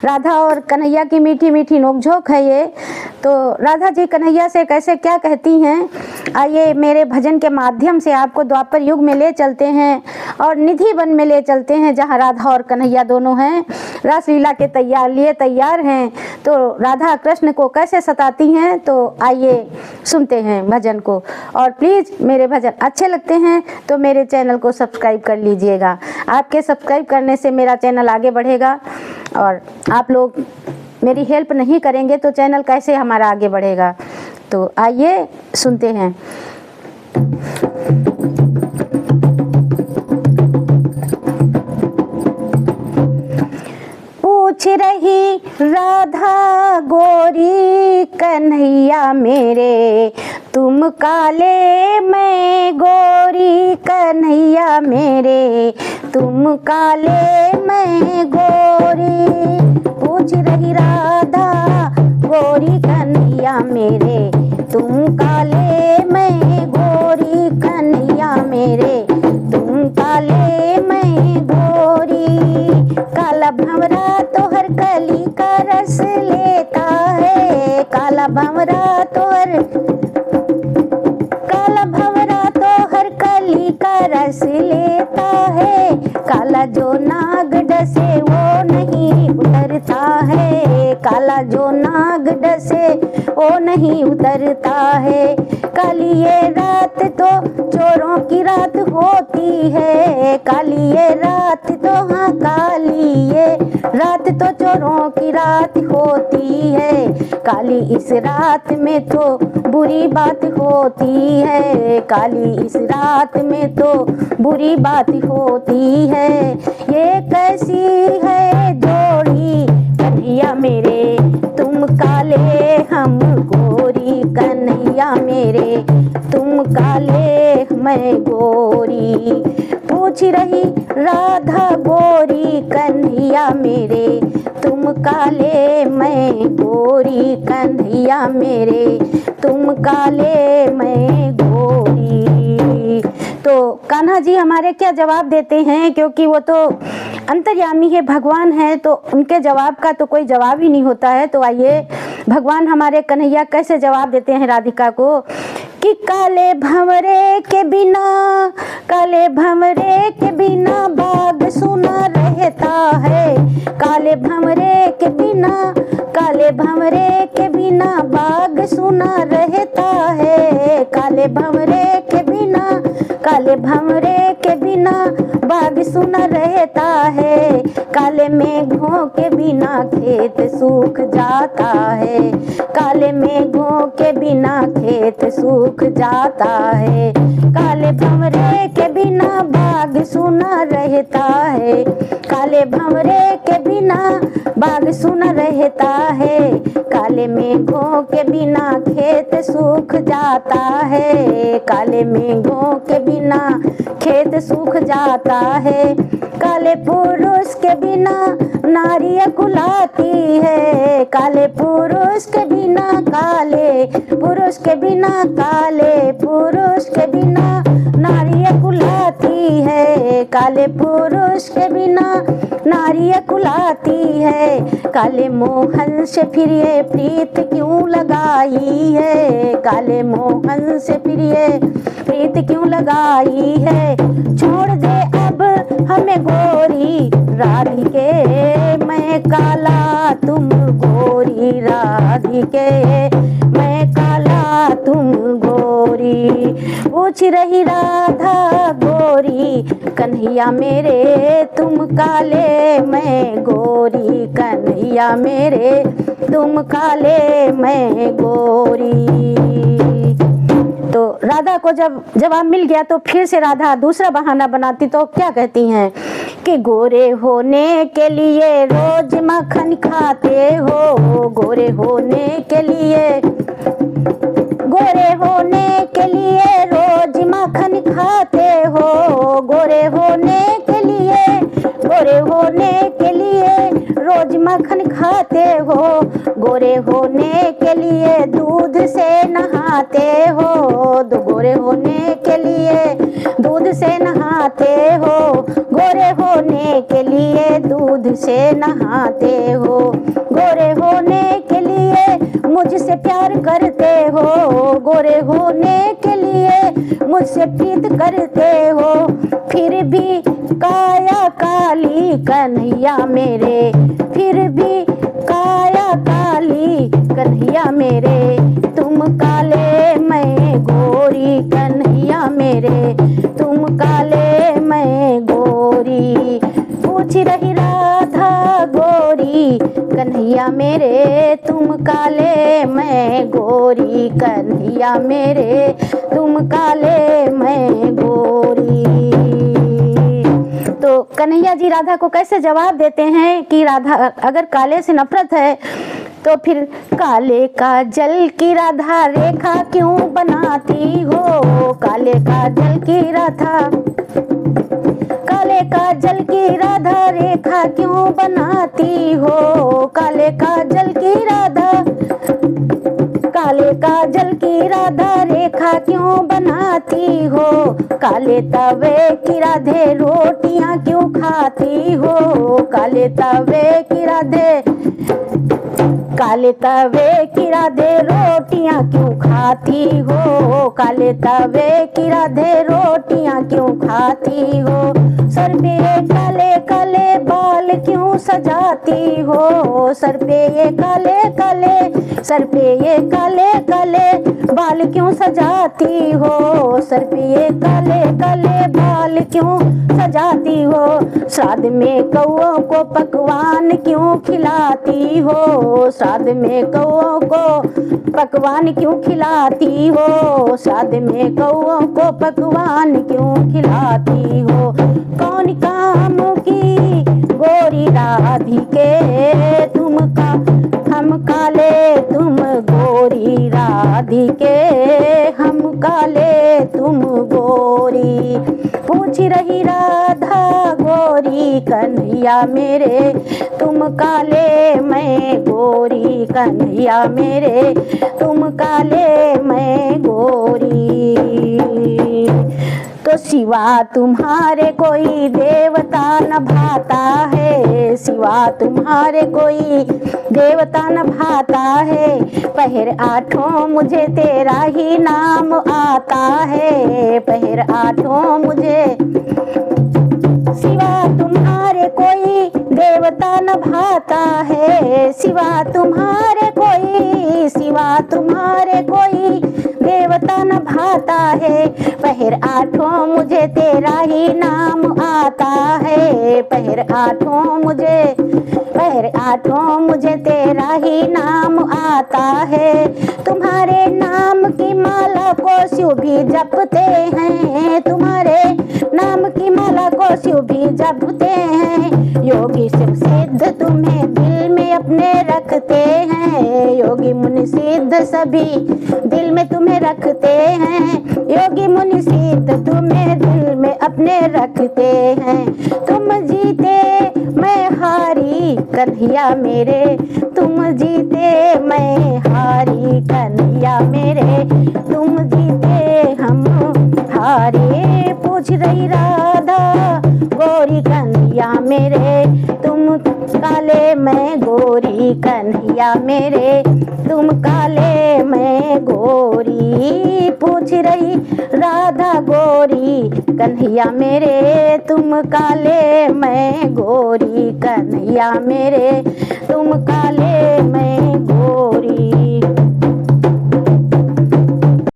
राधा और कन्हैया की मीठी मीठी नोकझोंक है ये। तो राधा जी कन्हैया से कैसे क्या कहती हैं, आइए मेरे भजन के माध्यम से आपको द्वापर युग में ले चलते हैं और निधि वन में ले चलते हैं, जहां राधा और कन्हैया दोनों हैं, रासलीला के तैयार हैं। तो राधा कृष्ण को कैसे सताती हैं, तो आइए सुनते हैं भजन को। और प्लीज़ मेरे भजन अच्छे लगते हैं तो मेरे चैनल को सब्सक्राइब कर लीजिएगा। आपके सब्सक्राइब करने से मेरा चैनल आगे बढ़ेगा, और आप लोग मेरी हेल्प नहीं करेंगे तो चैनल कैसे हमारा आगे बढ़ेगा। तो आइए सुनते हैं। पूछ रही राधा गोरी कन्हैया मेरे, तुम काले मैं गोरी कन्हैया मेरे, तुम काले मैं गोरी। पूछ रही राधा गोरी कन्हैया मेरे, तुम काले मैं गोरी कन्हैया मेरे, तुम काले मैं गोरी। काला भंवरा तोहर कली का रस लेता है, काला भंवरा तोहर कली का रस लेता है। काला जो नाग डसे वो नहीं उतरता है, काला जो नाग डसे वो नहीं उतरता है। काली ये रात तो चोरों की रात होती है, काली ये रात तो हाँ काली ये रात तो चोरों की रात होती है। काली इस रात में तो बुरी बात होती है, काली इस रात में तो बुरी बात होती है। ये कैसी है जोड़ी कन्हैया मेरे, तुम काले हम गोरी कन्हैया मेरे, तुम काले मैं गोरी। पूछ रही राधा गोरी कन्हैया मेरे, तुम काले मैं गोरी कन्हैया मेरे, तुम काले मैं गोरी। तो कान्हा जी हमारे क्या जवाब देते हैं, क्योंकि वो तो अंतर्यामी है, भगवान है, तो उनके जवाब का तो कोई जवाब ही नहीं होता है। तो आइए भगवान हमारे कन्हैया कैसे जवाब देते हैं राधिका को कि काले भंवरे के बिना, काले भंवरे के बिना बाग सुना रहता है, काले भंवरे के बिना, काले भंवरे के बिना बाग सुना रहता है, काले भंवरे के बिना, काले भंवरे के बिना बाग सुना रहता है। काले मेघों के बिना खेत सूख जाता है, काले मेघों के बिना खेत सूख जाता है। काले भंवरे के बिना बाग सुना रहता है, काले भंवरे के बिना बाग सुना रहता है। काले मेघों के बिना खेत सूख जाता है, काले मेघों के बिना खेत सूख जाता है। काले पुरुष के बिना नारी कुलाती है, काले पुरुष के बिना, काले पुरुष के बिना, काले पुरुष के बिना नारी कुलाती है, काले पुरुष के बिना नारी कुलाती है। काले मोहन से फिर ये प्रीत क्यों लगाई है, काले मोहन से फिर ये प्रीत क्यों लगाई है। छोड़ दे अब हमें गोरी राधिके, मैं काला तुम गोरी राधिके, मैं काला तुम गोरी। पूछ रही राधा गोरी कन्हैया मेरे, तुम काले मैं गोरी कन्हैया मेरे, तुम काले मैं गोरी। तो राधा को जब जवाब मिल गया तो फिर से राधा दूसरा बहाना बनाती, तो क्या कहती हैं कि गोरे होने के लिए रोज मक्खन खाते हो, गोरे होने के लिए, गोरे होने के लिए रोज मक्खन खाते हो, गोरे होने के लिए, गोरे होने के लिए रोज मक्खन खाते हो, गोरे होने के लिए दूध से नहाते हो, गोरे होने के लिए दूध से नहाते हो, गोरे होने होने के लिए दूध से नहाते हो, गोरे होने के लिए मुझसे प्यार करते हो, गोरे होने के लिए मुझसे प्रीत करते हो, फिर भी काया काली कन्हैया मेरे, फिर भी काया काली कन्हैया मेरे, तुम काले मैं गोरी कन्हैया मेरे, तुम काले मैं गोरी। पूछ रही राधा गोरी कन्हैया मेरे, तुम काले मैं गोरी कन्हैया मेरे, तुम काले मैं गोरी। तो कन्हैया जी राधा को कैसे जवाब देते हैं कि राधा अगर काले से नफरत है तो फिर काले का जल की राधा रेखा क्यों बनाती हो, काले का जल की राधा, काले का जल की राधा रेखा क्यों बनाती हो, काले का जल की राधा, काले का जल की राधा रेखा क्यों बनाती हो, काले तवे की राधे रोटियां क्यों खाती हो, काले तवे की राधे, काले तवे की राधे रोटियां क्यों खाती हो, काले तवे की राधे रोटियां क्यों खाती हो, सर पे काले काले बाल क्यों सजाती हो, सर पे ये काले काले, सर पे ये काले काले बाल क्यों सजाती हो, सर पे ये काले काले बाल क्यों सजाती हो, श्राद्ध में कौओं को पकवान क्यों खिलाती हो, श्राद्ध में कौओं को पकवान क्यों खिलाती हो, श्राद्ध में कौओं को पकवान क्यों खिलाती हो, कौन काम की गोरी राधिके, तुम का हम काले तुम गोरी राधिके, हम काले तुम गोरी। पूछ रही राधा गोरी कन्हैया मेरे, तुम काले मैं गोरी कन्हैया मेरे, तुम काले मैं गोरी। तो सिवा तुम्हारे कोई देवता न भाता है, सिवा तुम्हारे कोई देवता न भाता है, पहर आठों मुझे तेरा ही नाम आता है, पहर आठों मुझे, सिवा तुम्हारे कोई देवता न भाता है, सिवा तुम्हारे कोई, सिवा तुम्हारे कोई देवता न भाता है, पहर आठों मुझे तेरा ही नाम आता है, पहर आठों मुझे, पहर आठों मुझे तेरा ही नाम आता है, तुम्हारे नाम की माला को शिव भी जपते हैं, तुम्हारे नाम की माला को शिव भी जपते हैं, योगी शिव सिद्ध तुम्हें दिल में अपने रखते हैं, योगी मुनि सिद्ध सभी दिल में तुम्हें रखते हैं, योगी मुनि सिद्ध तुम्हें दिल में अपने रखते हैं, तुम जीते मैं हारी कन्हैया मेरे, तुम जीते मैं हारी कन्हैया मेरे, तुम जीते हम हारे। पूछ रही राधा गोरी कन्हैया मेरे, तुम काले मैं गोरी कन्हैया मेरे, तुम काले मैं गोरी। पूछ रही राधा गोरी कन्हैया मेरे, तुम काले मैं गोरी कन्हैया मेरे, तुम काले